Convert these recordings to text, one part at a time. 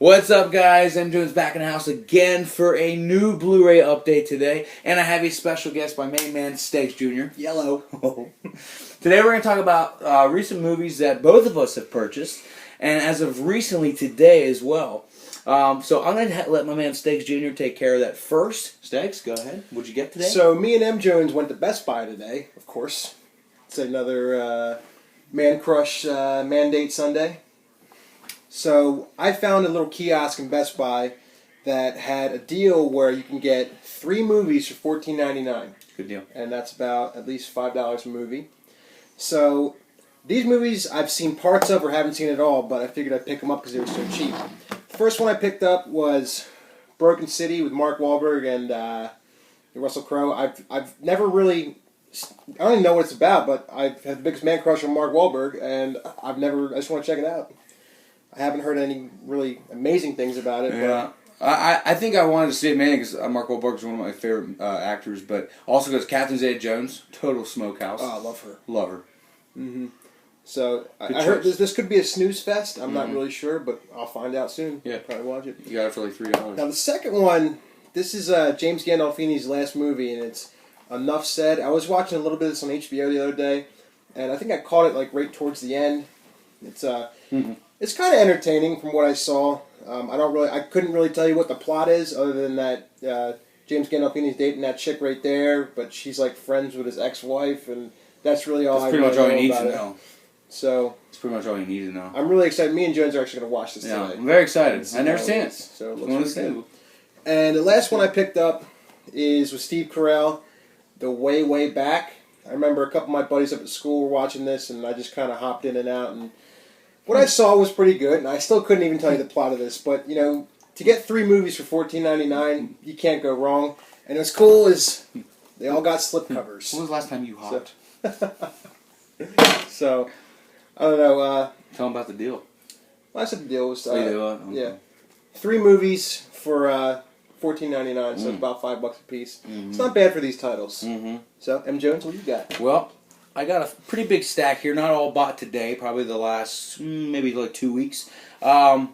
What's up, guys? M. Jones back in the house again for a new Blu-ray update today, and I have a special guest, my main man, Stegs Jr. Yellow. Today we're going to talk about recent movies that both of us have purchased, and as of recently today as well. So I'm going to let my man Stegs Jr. take care of that first. Stegs, go ahead. What'd you get today? So me and M. Jones went to Best Buy today, of course. It's another man crush mandate Sunday. So I found a little kiosk in Best Buy that had a deal where you can get 3 movies for $14.99. Good deal. And that's about at least $5 a movie. So these movies I've seen parts of or haven't seen at all, but I figured I'd pick them up because they were so cheap. The first one I picked up was Broken City with Mark Wahlberg and Russell Crowe. I've never really... I don't even know what it's about, but I've had the biggest man crush on Mark Wahlberg, and I just want to check it out. I haven't heard any really amazing things about it. Yeah, but I think I wanted to see it mainly because Mark Wahlberg is one of my favorite actors, but also because Catherine Zeta-Jones, total smokehouse. Oh, I love her. Love her. Mm-hmm. So I heard this could be a snooze fest. I'm not really sure, but I'll find out soon. Yeah, probably watch it. You got it for like $3. Now the second one, this is James Gandolfini's last movie, and it's Enough Said. I was watching a little bit of this on HBO the other day, and I think I caught it like right towards the end. It's It's kind of entertaining from what I saw. I couldn't really tell you what the plot is, other than that James Gandolfini's dating that chick right there, but she's like friends with his ex-wife, and that's really all. That's pretty much all you need to know. So it's pretty much all you need to know. I'm really excited. Me and Jones are actually going to watch this today. I'm very excited. I've never seen it, so it looks really good. See. And the last one I picked up is with Steve Carell, The Way, Way Back. I remember a couple of my buddies up at school were watching this, and I just kind of hopped in and out, and what I saw was pretty good, and I still couldn't even tell you the plot of this, but, you know, to get 3 movies for $14.99, you can't go wrong. And what's cool is they all got slipcovers. When was the last time you hopped? So I don't know. Tell them about the deal. Well, I said the deal was... Yeah. 3 movies for $14.99, so it's about $5 a piece. It's not bad for these titles. So, M. Jones, what do you got? Well, I got a pretty big stack here. Not all bought today. Probably the last maybe like 2 weeks. A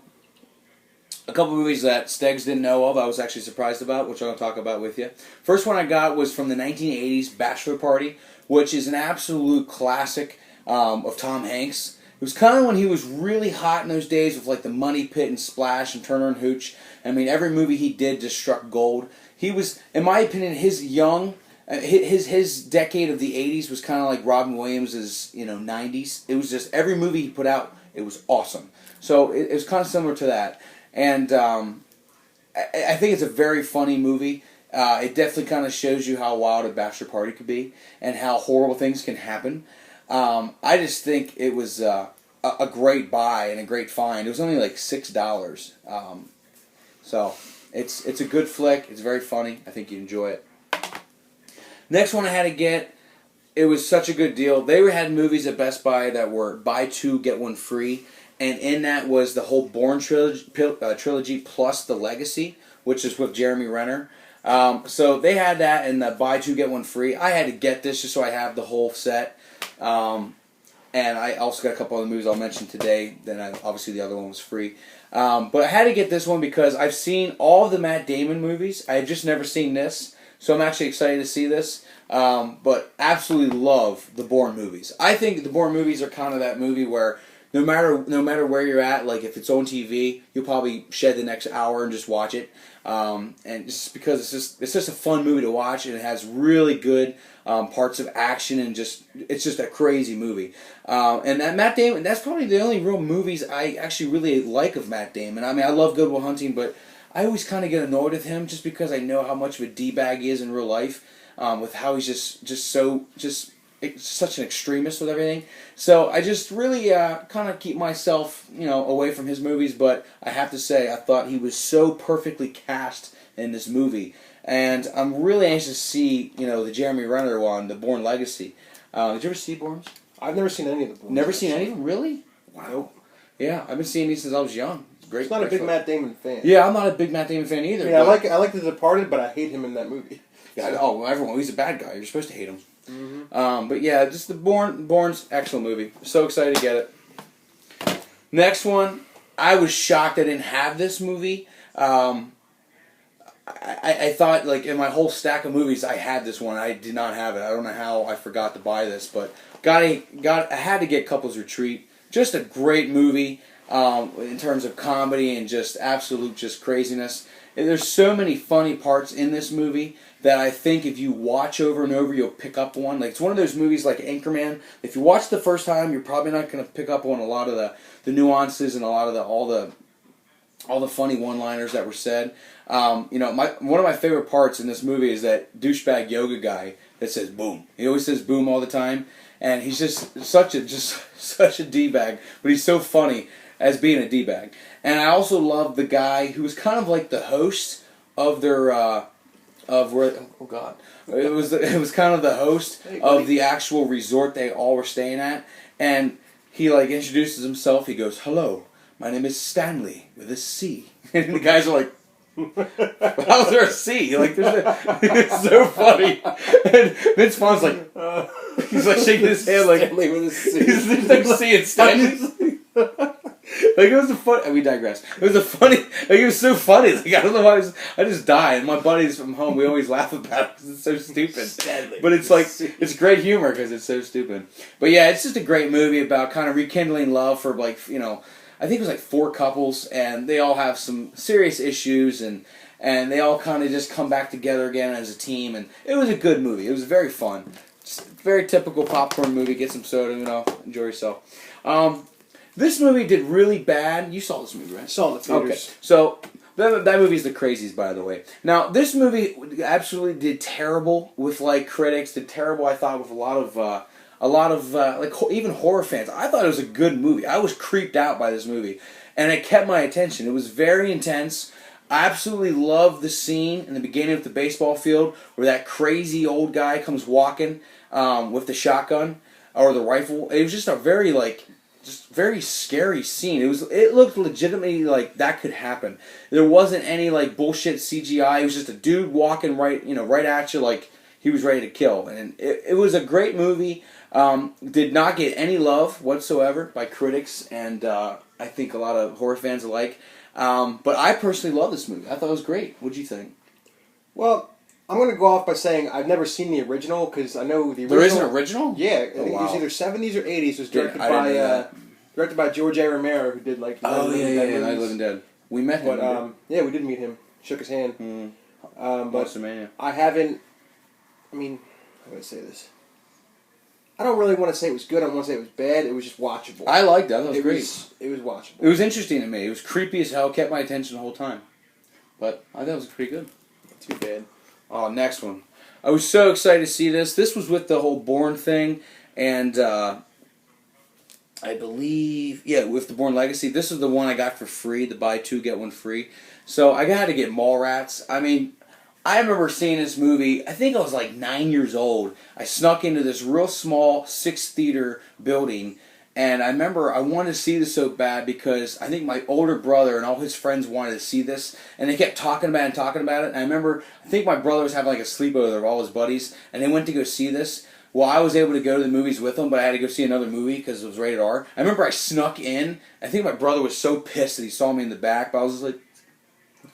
couple movies that Stegs didn't know of. I was actually surprised about, which I'll talk about with you. First one I got was from the 1980s Bachelor Party, which is an absolute classic of Tom Hanks. It was kind of when he was really hot in those days with like the Money Pit and Splash and Turner and Hooch. I mean, every movie he did just struck gold. He was, in my opinion, his decade of the 80s was kind of like Robin Williams' 90s. It was just every movie he put out, it was awesome. So it was kind of similar to that. And I think it's a very funny movie. It definitely kind of shows you how wild a bachelor party could be and how horrible things can happen. I just think it was a great buy and a great find. It was only like $6. So it's a good flick. It's very funny. I think you enjoy it. Next one I had to get, it was such a good deal. They had movies at Best Buy that were buy 2, get 1 free. And in that was the whole Bourne trilogy plus The Legacy, which is with Jeremy Renner. So they had that in the buy 2, get 1 free. I had to get this just so I have the whole set. And I also got a couple other movies I'll mention today. Then obviously the other one was free. But I had to get this one because I've seen all of the Matt Damon movies. I had just never seen this. So I'm actually excited to see this. But absolutely love the Bourne movies. I think the Bourne movies are kind of that movie where no matter where you're at, like if it's on TV, you'll probably shed the next hour and just watch it. And just because it's just a fun movie to watch, and it has really good parts of action, and it's just a crazy movie. And that Matt Damon, that's probably the only real movies I actually really like of Matt Damon. I mean, I love Good Will Hunting, but I always kind of get annoyed with him just because I know how much of a D-bag he is in real life, with how he's just such an extremist with everything. So I just really kind of keep myself, away from his movies, but I have to say I thought he was so perfectly cast in this movie. And I'm really anxious to see, the Jeremy Renner one, the Bourne Legacy. Did you ever see Bourne? I've never seen any of the Bourne. Never seen any of them? Really? Wow. Nope. Yeah, I've been seeing these since I was young. Great. I'm not a big Matt Damon fan. Yeah, I'm not a big Matt Damon fan either. I mean, I like The Departed, but I hate him in that movie. Yeah, everyone. He's a bad guy. You're supposed to hate him. But yeah, just the Bourne's excellent movie. So excited to get it. Next one, I was shocked I didn't have this movie. I thought, like, in my whole stack of movies, I had this one. I did not have it. I don't know how I forgot to buy this, but I had to get Couples Retreat. Just a great movie in terms of comedy and just absolute just craziness. And there's so many funny parts in this movie that I think if you watch over and over, you'll pick up one. Like, it's one of those movies like Anchorman. If you watch the first time, you're probably not going to pick up on a lot of the nuances and a lot of all the funny one-liners that were said. One of my favorite parts in this movie is that douchebag yoga guy that says boom. He always says boom all the time, and he's just such a d-bag, but he's so funny as being a d-bag. And I also love the guy who was kind of like the host of their it was kind of the host of the actual resort they all were staying at, and he like introduces himself. He goes, "Hello, my name is Stanley with a C," and the guys are like, "How's there a C?" Like, it's so funny. And Vince Vaughn's like, he's like shaking his head like Stanley with a C. He's like seeing Stanley. Like, it was a fun. We digress. It was a funny. Like, it was so funny. Like, I don't know why. I just die. And my buddies from home, we always laugh about it because it's so stupid. Stanley, but it's like it's great humor because it's so stupid. But yeah, it's just a great movie about kind of rekindling love for, like, I think it was like 4 couples, and they all have some serious issues, and they all kind of just come back together again as a team. And it was a good movie. It was very fun. Just very typical popcorn movie. Get some soda, enjoy yourself. This movie did really bad. You saw this movie, right? Saw it in the theaters. Okay, so that movie's The Crazies, by the way. Now, this movie absolutely did terrible with, like, critics. Did terrible, I thought, with a lot of like even horror fans. I thought it was a good movie. I was creeped out by this movie, and it kept my attention. It was very intense. I absolutely loved the scene in the beginning of the baseball field where that crazy old guy comes walking with the shotgun or the rifle. It was just a very very scary scene. It looked legitimately like that could happen. There wasn't any like bullshit CGI. It was just a dude walking right at you like he was ready to kill. And it was a great movie. Did not get any love whatsoever by critics and I think a lot of horror fans alike. But I personally love this movie. I thought it was great. What'd you think? Well, I'm going to go off by saying I've never seen the original because I know the original. There is an original? Yeah, I think it was either 70s or 80s. It was directed by George A. Romero, who did like Night of the Living Dead. We met him. But, yeah, we did meet him. Shook his hand. But Mania. I haven't. I mean, how do I say this? I don't really want to say it was good. I don't want to say it was bad. It was just watchable. I liked that. That was great. It was watchable. It was interesting to me. It was creepy as hell. Kept my attention the whole time. But I thought it was pretty good. Not too bad. Oh, next one. I was so excited to see this. This was with the whole Bourne thing, and I believe, with the Bourne Legacy. This is the one I got for free, the buy 2, get 1 free. So I had to get Mallrats. I mean, I remember seeing this movie, I think I was like 9 years old. I snuck into this real small 6-theater building, and I remember I wanted to see this so bad because I think my older brother and all his friends wanted to see this, and they kept talking about it. And I remember, I think my brother was having like a sleepover of all his buddies, and they went to go see this. Well, I was able to go to the movies with them, but I had to go see another movie because it was rated R. I remember I snuck in. I think my brother was so pissed that he saw me in the back, but I was just like,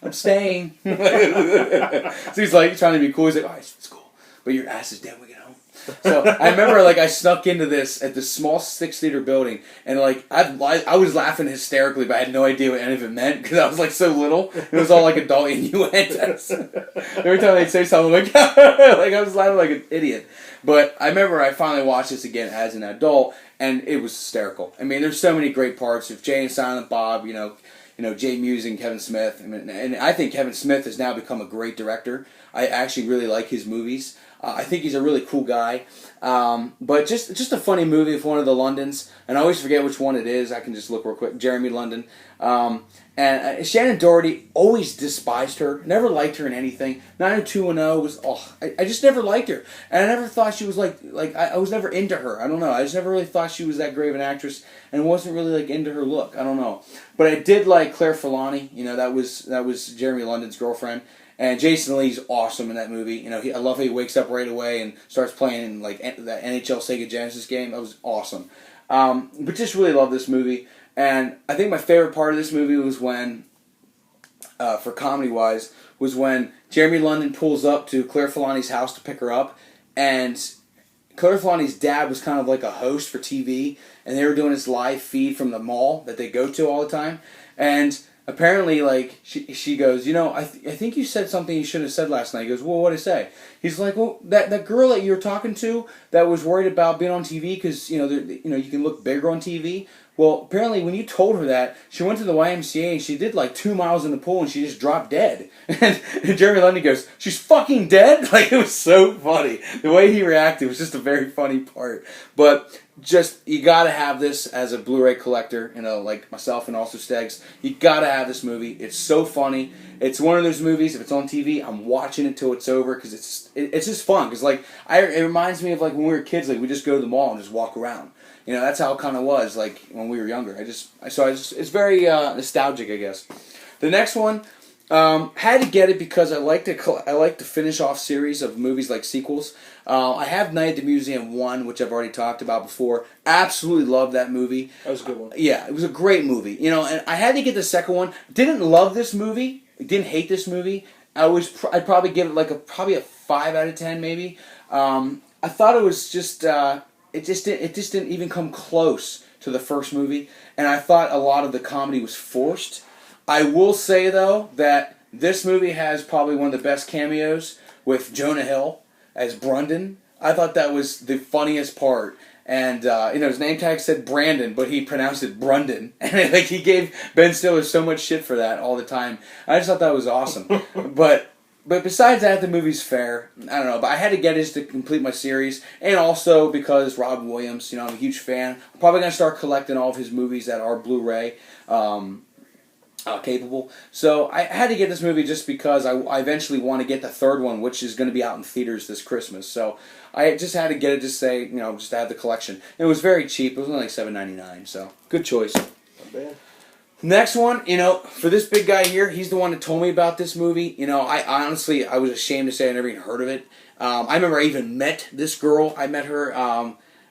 I'm staying. So he's like trying to be cool. He's like, all right, it's cool, but your ass is dead when we get home. So I remember like I snuck into this at this small 6-theater building, and like I was laughing hysterically, but I had no idea what any of it meant because I was like so little. It was all like adult innuendos. Every time they'd say something, like like I was laughing like an idiot. But I remember I finally watched this again as an adult, and it was hysterical. I mean, there's so many great parts of Jay and Silent Bob, Jay Muse and Kevin Smith. I mean, and I think Kevin Smith has now become a great director. I actually really like his movies. I think he's a really cool guy. But just a funny movie with one of the Londons. And I always forget which one it is. I can just look real quick. Jeremy London. And Shannon Doherty, always despised her. Never liked her in anything. 90210 was, I just never liked her. And I never thought she was I was never into her. I don't know. I just never really thought she was that great of an actress. And wasn't really into her look. I don't know. But I did like Claire Filani. That was Jeremy London's girlfriend. And Jason Lee's awesome in that movie. I love how he wakes up right away and starts playing in that NHL Sega Genesis game. That was awesome. But just really love this movie. And I think my favorite part of this movie was when, for comedy-wise, was when Jeremy London pulls up to Claire Filani's house to pick her up, and Claire Filani's dad was kind of like a host for TV, and they were doing this live feed from the mall that they go to all the time, and apparently, like, she goes, I think you said something you shouldn't have said last night. He goes, well, what did I say? He's like, well, that girl that you were talking to that was worried about being on TV because, you can look bigger on TV. Well, apparently when you told her that, she went to the YMCA and she did like 2 miles in the pool and she just dropped dead. And Jeremy London goes, she's fucking dead? Like, it was so funny. The way he reacted was just a very funny part. But just, you gotta have this as a Blu-ray collector, like myself and also Stegs. You gotta have this movie. It's so funny. It's one of those movies, if it's on TV, I'm watching it till it's over because it's just fun. Because, like, it reminds me of, like, when we were kids, like, we just go to the mall and just walk around. That's how it kind of was, like, when we were younger. It's very nostalgic, I guess. The next one, had to get it because I like to finish off series of movies like sequels. I have Night at the Museum 1, which I've already talked about before. Absolutely love that movie. That was a good one. Yeah, it was a great movie. And I had to get the second one. Didn't love this movie. Didn't hate this movie. I'd probably give it like a 5 out of 10 maybe. I thought it was just. It just didn't even come close to the first movie, and I thought a lot of the comedy was forced. I will say, though, that this movie has probably one of the best cameos with Jonah Hill as Brundon. I thought that was the funniest part. And, his name tag said Brandon, but he pronounced it Brundon. And, like, he gave Ben Stiller so much shit for that all the time. I just thought that was awesome. But besides that, the movie's fair. I don't know, but I had to get it to complete my series, and also because Robin Williams, I'm a huge fan. I'm probably going to start collecting all of his movies that are Blu-ray capable. So I had to get this movie just because I eventually want to get the third one, which is going to be out in theaters this Christmas. So I just had to get it to say, just to have the collection. And it was very cheap. It was only like $7.99, so good choice. Not bad. Next one, for this big guy here, he's the one that told me about this movie. I honestly was ashamed to say I never even heard of it. I remember I even met this girl. I met her,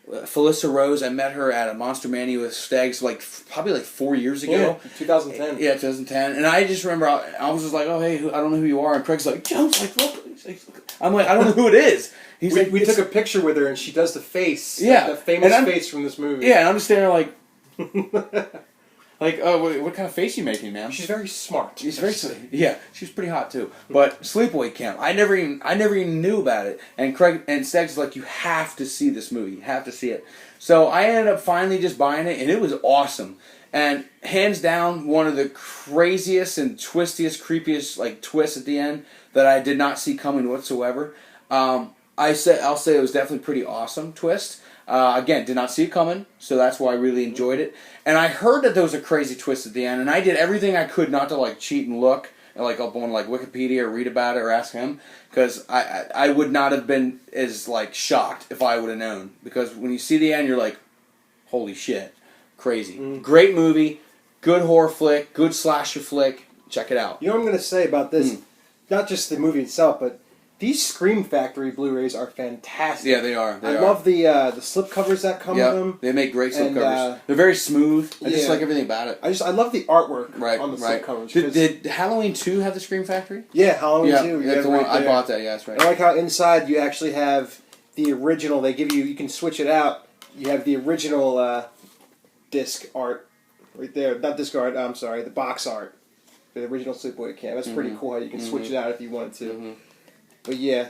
Felissa Rose. I met her at a Monster Mania with Stegs, probably 4 years ago. Yeah, 2010. Yeah, 2010. And I just remember I was just like, oh, hey, I don't know who you are. And Craig's like, Joe's like, look. I'm like, I don't know who it is. We took a picture with her, and she does the face. Yeah. The famous face from this movie. Yeah, and I'm just standing there like... Like, oh, what kind of face are you making, man? She's very smart. She's pretty hot too. But Sleepaway Camp, I never even knew about it. And Craig and Stegs is like, you have to see this movie. You have to see it. So I ended up finally just buying it, and it was awesome. And hands down, one of the craziest and twistiest, creepiest twists at the end that I did not see coming whatsoever. I'll say it was definitely a pretty awesome twist. Again, did not see it coming, so that's why I really enjoyed it. And I heard that there was a crazy twist at the end, and I did everything I could not to cheat and look, and up on Wikipedia or read about it or ask him, because I would not have been as shocked if I would have known. Because when you see the end, you're like, holy shit, crazy. Great movie, good horror flick, good slasher flick. Check it out. You know what I'm going to say about this? Not just the movie itself, but these Scream Factory Blu-rays are fantastic. Yeah, they are. I love the slip covers that come with them. They make great slip covers. They're very smooth. I just like everything about it. I love the artwork on the slip covers. Did Halloween 2 have the Scream Factory? Yeah, Halloween 2. Yeah, that's the one. I bought that. Yeah, that's right. I like how inside you actually have the original. They give you can switch it out. You have the original disc art right there. Not disc art. I'm sorry, the box art. The original Sleepaway Camp. That's pretty cool how you can switch it out if you wanted to. But yeah,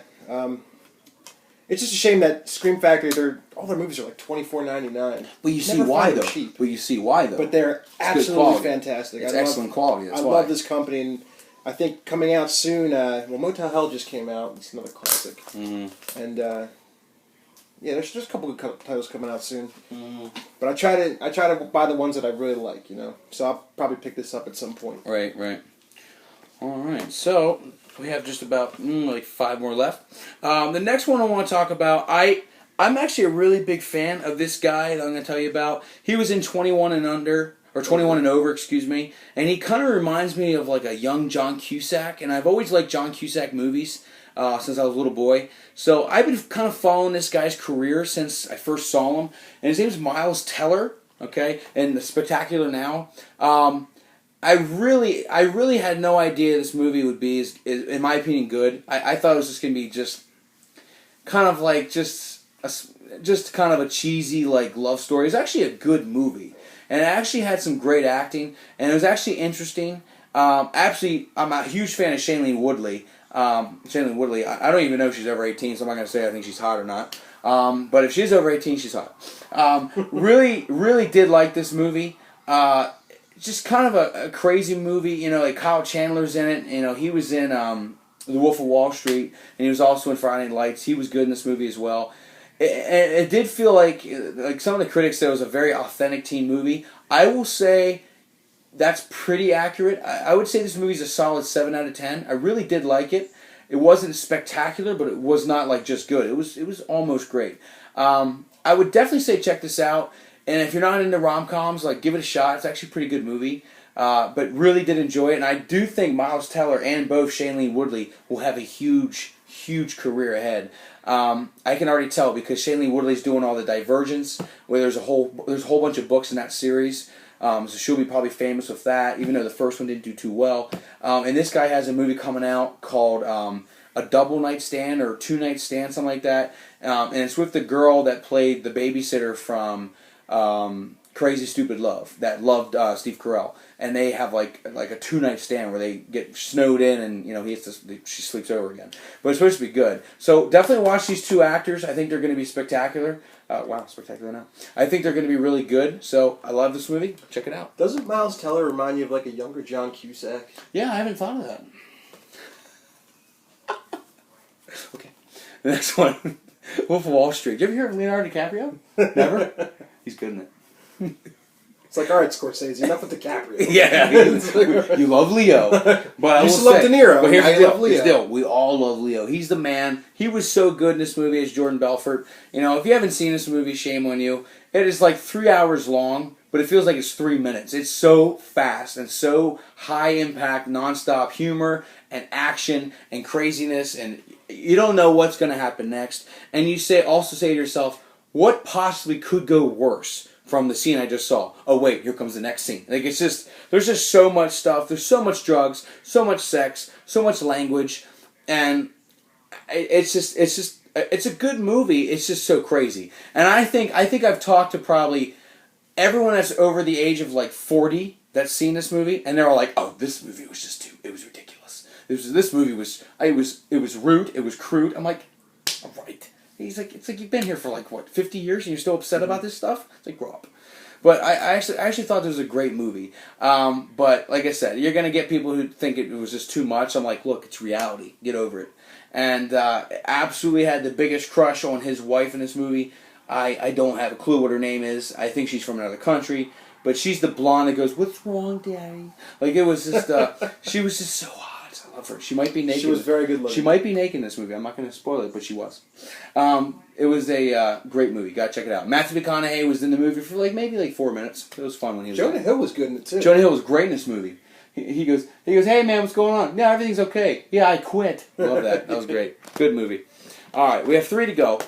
it's just a shame that Scream Factory, all their movies are $24.99. But you see why though. But they're absolutely fantastic. It's excellent quality. That's I love this company, and I think coming out soon. Motel Hell just came out. It's another classic. And there's just a couple of titles coming out soon. But I try to buy the ones that I really like. So I'll probably pick this up at some point. Right. All right. So we have just about 5 more left. The next one I want to talk about, I'm actually a really big fan of this guy that I'm going to tell you about. He was in 21 and Under, or 21 and Over, excuse me, and he kind of reminds me of a young John Cusack, and I've always liked John Cusack movies since I was a little boy. So I've been kind of following this guy's career since I first saw him, and his name's Miles Teller. okay, and the Spectacular Now. I really had no idea this movie would be, in my opinion, good. I thought it was just going to be just kind of like just kind of a cheesy like love story. It was actually a good movie, and it actually had some great acting, and it was actually interesting. Actually, I'm a huge fan of Shailene Woodley. Shailene Woodley, I don't even know if she's over 18, so I'm not going to say I think she's hot or not. But if she's over 18, she's hot. Really did like this movie. Just kind of a crazy movie. You know, like Kyle Chandler's in it. You know, he was in The Wolf of Wall Street, and he was also in Friday Night Lights. He was good in this movie as well. It did feel like some of the critics said it was a very authentic teen movie. I will say that's pretty accurate. I would say this movie's a solid 7 out of 10. I really did like it. It wasn't spectacular, but it was not like just good. It was almost great. I would definitely say check this out. And if you're not into rom-coms, like give it a shot. It's actually a pretty good movie. But really did enjoy it. And I do think Miles Teller and both Shailene Woodley will have a huge career ahead. I can already tell because Shailene Woodley's doing all the Divergence, where there's a whole bunch of books in that series. So she'll be probably famous with that, even though the first one didn't do too well. And this guy has a movie coming out called A Double Night Stand or Two Night Stand, something like that. And it's with the girl that played the babysitter from Crazy Stupid Love, that loved Steve Carell. And they have like a 2-night stand where they get snowed in, and you know she sleeps over again. But it's supposed to be good. So definitely watch these two actors. I think they're going to be spectacular. Wow, Spectacular Now. I think they're going to be really good. So I love this movie. Check it out. Doesn't Miles Teller remind you of like a younger John Cusack? Yeah, I haven't thought of that. Okay, the next one, Wolf of Wall Street. Did you ever hear of Leonardo DiCaprio? Never. He's good in it. It's like, all right, Scorsese, enough with DiCaprio. Yeah, you love Leo, but I you will love De Niro. But here's I love Leo. We all love Leo. He's the man. He was so good in this movie as Jordan Belfort. You know, if you haven't seen this movie, shame on you. It is like 3 hours long, but it feels like it's 3 minutes. It's so fast and so high impact, nonstop humor and action and craziness, and you don't know what's going to happen next. And you also say to yourself, what possibly could go worse from the scene I just saw? Oh wait, here comes the next scene. Like there's just so much stuff. There's so much drugs, so much sex, so much language, and it's a good movie. It's just so crazy. And I think I've talked to probably everyone that's over the age of like 40 that's seen this movie, and they're all like, "Oh, this movie was it was ridiculous. This movie was it was rude. It was crude." I'm like, all right. He's like, it's like you've been here for like, what, 50 years and you're still upset about this stuff? It's like, grow up. But I actually thought this was a great movie. But like I said, you're going to get people who think it was just too much. I'm like, look, it's reality. Get over it. And absolutely had the biggest crush on his wife in this movie. I don't have a clue what her name is. I think she's from another country. But she's the blonde that goes, "What's wrong, Daddy?" Like, it was just, she was just so hot. I love her. She might be naked. She was very good looking. She might be naked in this movie. I'm not going to spoil it, but she was. It was a great movie. Gotta check it out. Matthew McConaughey was in the movie for maybe 4 minutes. It was fun when he was Jonah Hill was good in it too. Jonah Hill was great in this movie. He goes, "Hey man, what's going on?" "Yeah, everything's okay." "Yeah, I quit." Love that. That was great. Good movie. All right, we have 3 to go.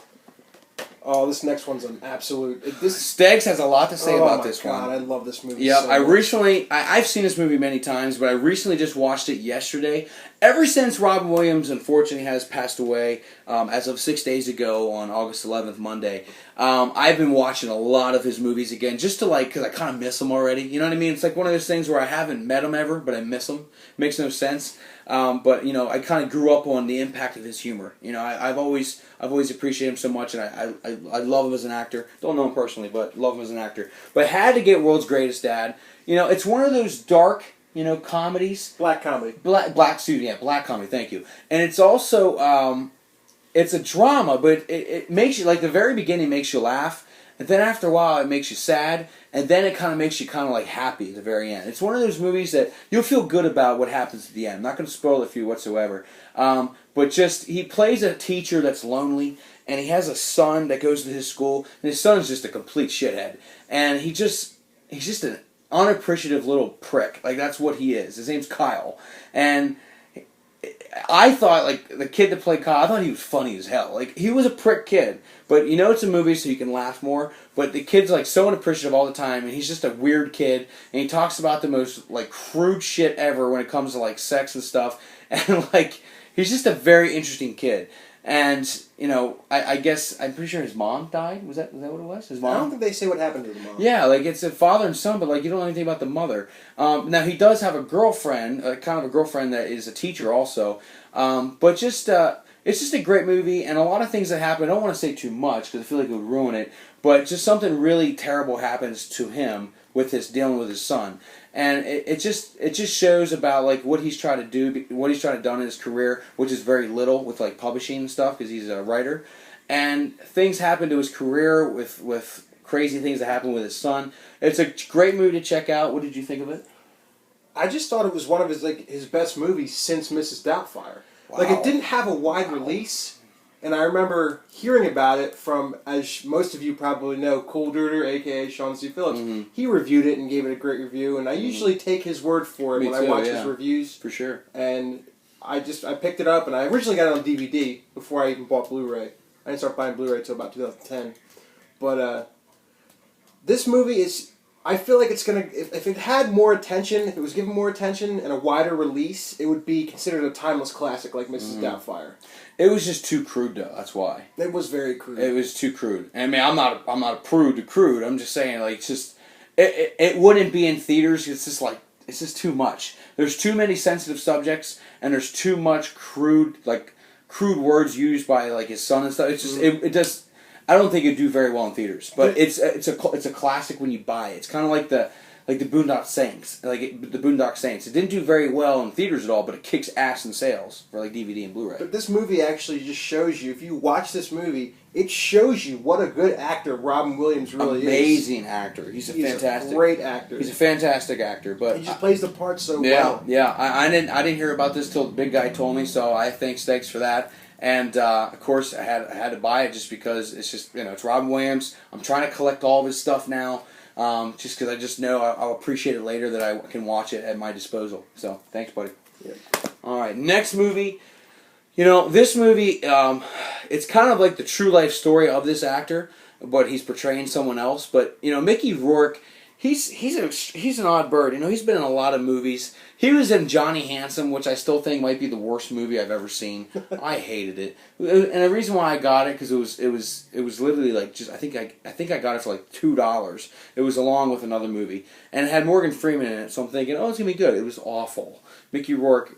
Oh, this next one's an absolute... Stegs has a lot to say about this one. Oh my God, I love this movie Yeah, so much. I've seen this movie many times, but I recently just watched it yesterday. Ever since Robin Williams, unfortunately, has passed away, as of 6 days ago on August 11th, Monday, I've been watching a lot of his movies again, just to because I kind of miss him already. You know what I mean? It's like one of those things where I haven't met him ever, but I miss him. Makes no sense. But you know, I kind of grew up on the impact of his humor. You know, I've always appreciated him so much, and I love him as an actor. Don't know him personally, but love him as an actor. But had to get World's Greatest Dad. You know, it's one of those dark, comedies. Black comedy. Black comedy. Thank you. And it's also it's a drama, but it makes you the very beginning makes you laugh. And then after a while, it makes you sad, and then it kind of makes you happy at the very end. It's one of those movies that you'll feel good about what happens at the end. I'm not going to spoil it for you whatsoever. But he plays a teacher that's lonely, and he has a son that goes to his school, and his son's just a complete shithead. And he's just an unappreciative little prick. Like, that's what he is. His name's Kyle. And I thought, like, the kid that played Kyle, I thought he was funny as hell. Like, he was a prick kid. But, you know, it's a movie, so you can laugh more. But the kid's, like, so unappreciative all the time, and he's just a weird kid. And he talks about the most, like, crude shit ever when it comes to, like, sex and stuff. And, like, he's just a very interesting kid. And, you know, I guess, I'm pretty sure his mom died. Was that what it was? His mom? I don't think they say what happened to the mom. Yeah, like, it's a father and son, but, like, you don't know anything about the mother. Now, he does have a girlfriend, kind of a girlfriend that is a teacher also. But just, it's just a great movie, and a lot of things that happen, I don't want to say too much, because I feel like it would ruin it, but just something really terrible happens to him with his, dealing with his son. And it just shows about, like, what he's trying to do, what he's trying to do in his career, which is very little with, like, publishing and stuff, because he's a writer. And things happen to his career with crazy things that happen with his son. It's a great movie to check out. What did you think of it? I just thought it was one of his best movies since Mrs. Doubtfire. Wow. Like, it didn't have a wide release, and I remember hearing about it from, as most of you probably know, Cool Duder, a.k.a. Sean C. Phillips. Mm-hmm. He reviewed it and gave it a great review, and I usually take his word for it Me when too, I watch yeah. his reviews. For sure. And I picked it up, and I originally got it on DVD before I even bought Blu-ray. I didn't start buying Blu-ray until about 2010. But this movie is... I feel like it's going to... If it had more attention, if it was given more attention and a wider release, it would be considered a timeless classic like Mrs. Doubtfire. It was just too crude, though. That's why. It was very crude. It was too crude. I mean, I'm not a prude to crude. I'm just saying, like, it's just... It wouldn't be in theaters. It's just, like... It's just too much. There's too many sensitive subjects, and there's too much crude words used by, like, his son and stuff. It's just... It just... I don't think it'd do very well in theaters, but it's a classic when you buy it. It's kind of like the Boondock Saints, the Boondock Saints. It didn't do very well in theaters at all, but it kicks ass in sales for like DVD and Blu-ray. But this movie actually just shows you, if you watch this movie, it shows you what a good actor Robin Williams really Amazing actor. He's fantastic, a great actor. He's a fantastic actor, but he just plays the part so well. well. Yeah, I didn't hear about this till the big guy told me, so I thank Stegs for that. And, of course, I had to buy it just because it's just, you know, it's Robin Williams. I'm trying to collect all of his stuff now, just because I just know I'll appreciate it later that I can watch it at my disposal. So, thanks, buddy. Yeah. All right, next movie. You know, this movie, it's kind of like the true life story of this actor, but he's portraying someone else. But, you know, Mickey Rourke, he's an odd bird. You know, he's been in a lot of movies. He was in Johnny Handsome, which I still think might be the worst movie I've ever seen. I hated it, and the reason why I got it because it was literally like just I think I got it for like $2. It was along with another movie, and it had Morgan Freeman in it. So I'm thinking, oh, it's gonna be good. It was awful. Mickey Rourke,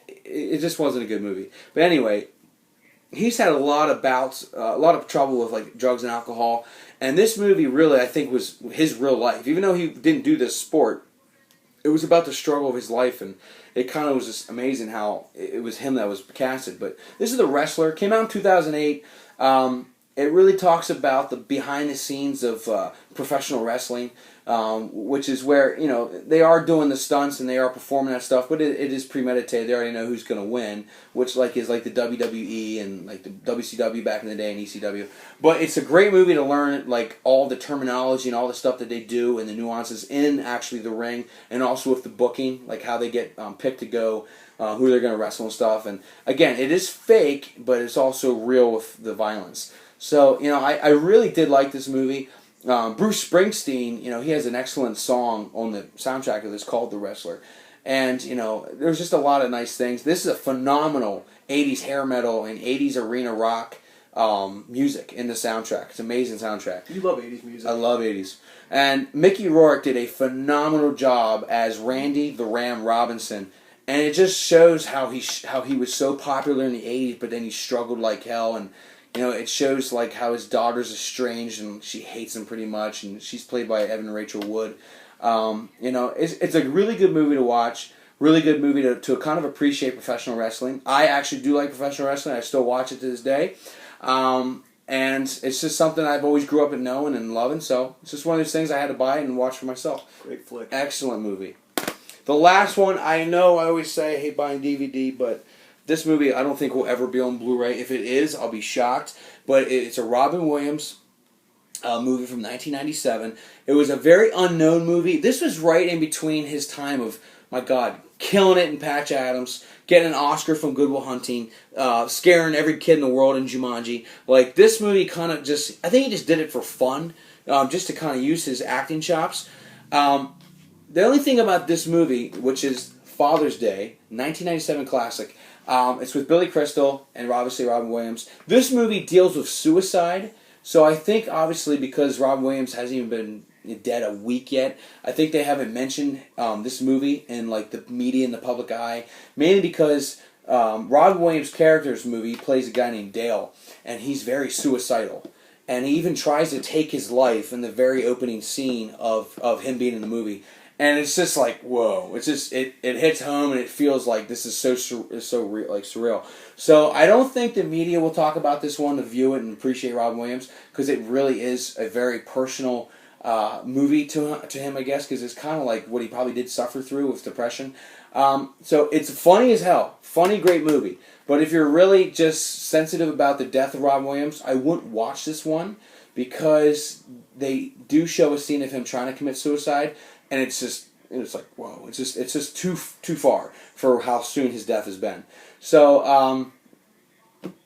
it just wasn't a good movie. But anyway, he's had a lot of bouts, a lot of trouble with like drugs and alcohol, and this movie really I think was his real life. Even though he didn't do this sport. It was about the struggle of his life, and it kind of was just amazing how it was him that was casted. But this is The Wrestler. Came out in 2008. It really talks about the behind the scenes of professional wrestling, which is where, you know, they are doing the stunts and they are performing that stuff, but it is premeditated. They already know who's going to win, which is like the WWE and like the WCW back in the day and ECW. But it's a great movie to learn like all the terminology and all the stuff that they do and the nuances in actually the ring, and also with the booking, like how they get picked to go, who they're going to wrestle and stuff. And again, it is fake, but it's also real with the violence. So, you know, I really did like this movie. Bruce Springsteen, you know, he has an excellent song on the soundtrack of this called The Wrestler. And, you know, there's just a lot of nice things. This is a phenomenal 80s hair metal and 80s arena rock music in the soundtrack. It's an amazing soundtrack. You love 80s music. I love 80s. And Mickey Rourke did a phenomenal job as Randy the Ram Robinson. And it just shows how he was so popular in the 80s, but then he struggled like hell. And, you know, it shows like how his daughter's estranged and she hates him pretty much, and she's played by Evan Rachel Wood. You know, it's a really good movie to watch, really good movie to kind of appreciate professional wrestling. I actually do like professional wrestling. I still watch it to this day. And it's just something I've always grew up and knowing and loving, so it's just one of those things I had to buy and watch for myself. Great flick. Excellent movie. The last one, I know I always say I hate buying DVD, but this movie I don't think will ever be on Blu-ray. If it is, I'll be shocked. But it's a Robin Williams movie from 1997. It was a very unknown movie. This was right in between his time of my God, killing it in Patch Adams, getting an Oscar from Good Will Hunting, scaring every kid in the world in Jumanji. Like, this movie kind of just, I think he just did it for fun, just to kind of use his acting chops. The only thing about this movie, which is Father's Day, 1997 classic, it's with Billy Crystal and obviously Robin Williams. This movie deals with suicide, so I think obviously because Robin Williams hasn't even been dead a week yet, I think they haven't mentioned this movie in like the media and the public eye, mainly because Robin Williams' character's movie plays a guy named Dale, and he's very suicidal. And he even tries to take his life in the very opening scene of him being in the movie. And it's just like, whoa. It's just, it hits home and it feels like this is so real, like surreal. So I don't think the media will talk about this one to view it and appreciate Robin Williams, because it really is a very personal movie to him, I guess, because it's kind of like what he probably did suffer through with depression. So it's funny as hell. Funny, great movie. But if you're really just sensitive about the death of Robin Williams, I wouldn't watch this one, because they do show a scene of him trying to commit suicide, and it's like, whoa, it's just too far for how soon his death has been. So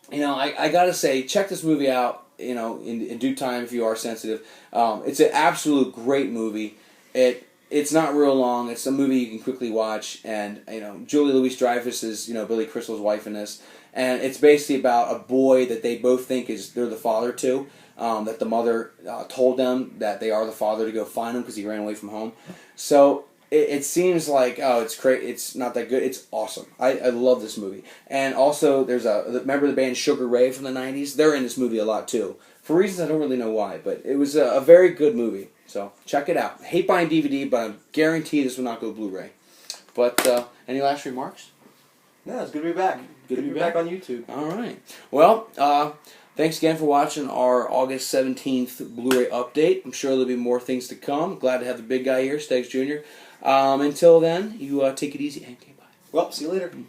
I gotta say, check this movie out, in due time if you are sensitive. It's an absolute great movie. It's not real long. It's a movie you can quickly watch, and Julia Louis-Dreyfus is Billy Crystal's wife in this, and it's basically about a boy that they both think they're the father to. That the mother told them that they are the father to go find him because he ran away from home. So it seems like, it's not that good. It's awesome. I love this movie. And also, remember the band Sugar Ray from the 90s? They're in this movie a lot too. For reasons I don't really know why, but it was a very good movie. So check it out. I hate buying DVD, but I guarantee this will not go Blu-ray. But any last remarks? No, it's good to be back. Good to be back on YouTube. All right. Well, thanks again for watching our August 17th Blu-ray update. I'm sure there'll be more things to come. Glad to have the big guy here, Stegs Jr. Until then, you take it easy and okay, bye. Well, see you later.